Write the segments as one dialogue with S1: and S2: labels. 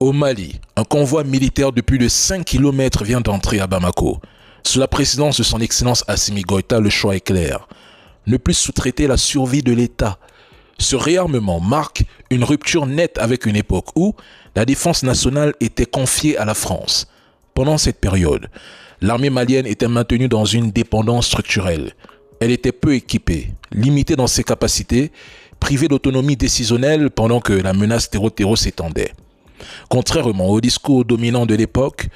S1: Au Mali, un convoi militaire de plus de 5 km vient d'entrer à Bamako. Sous la présidence de son Excellence Assimi Goïta, le choix est clair. Ne plus sous-traiter la survie de l'État. Ce réarmement marque une rupture nette avec une époque où la défense nationale était confiée à la France. Pendant cette période, l'armée malienne était maintenue dans une dépendance structurelle. Elle était peu équipée, limitée dans ses capacités, privée d'autonomie décisionnelle pendant que la menace terreau s'étendait. Contrairement au discours dominant de l'époque,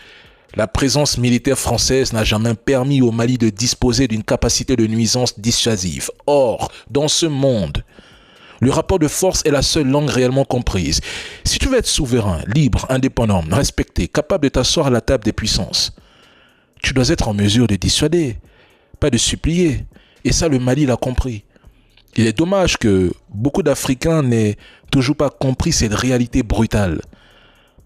S1: la présence militaire française n'a jamais permis au Mali de disposer d'une capacité de nuisance dissuasive. Or, dans ce monde, le rapport de force est la seule langue réellement comprise. Si tu veux être souverain, libre, indépendant, respecté, capable de t'asseoir à la table des puissances, tu dois être en mesure de dissuader, pas de supplier. Et ça, le Mali l'a compris. Il est dommage que beaucoup d'Africains n'aient toujours pas compris cette réalité brutale.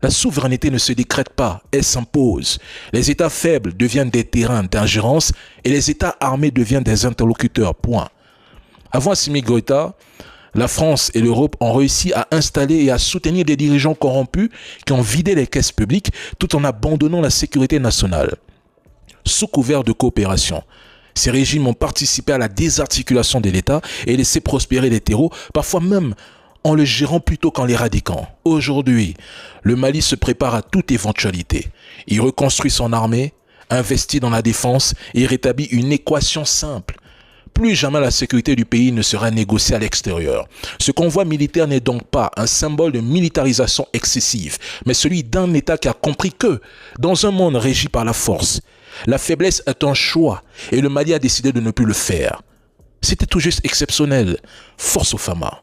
S1: La souveraineté ne se décrète pas, elle s'impose. Les États faibles deviennent des terrains d'ingérence et les États armés deviennent des interlocuteurs, point. Avant Assimi Goïta, la France et l'Europe ont réussi à installer et à soutenir des dirigeants corrompus qui ont vidé les caisses publiques tout en abandonnant la sécurité nationale. Sous couvert de coopération, ces régimes ont participé à la désarticulation de l'État et laissé prospérer les terreaux, parfois même en le gérant plutôt qu'en l'éradiquant. Aujourd'hui, le Mali se prépare à toute éventualité. Il reconstruit son armée, investit dans la défense et rétablit une équation simple. Plus jamais la sécurité du pays ne sera négociée à l'extérieur. Ce convoi militaire n'est donc pas un symbole de militarisation excessive, mais celui d'un État qui a compris que, dans un monde régi par la force, la faiblesse est un choix et le Mali a décidé de ne plus le faire. C'était tout juste exceptionnel. Force aux Fama.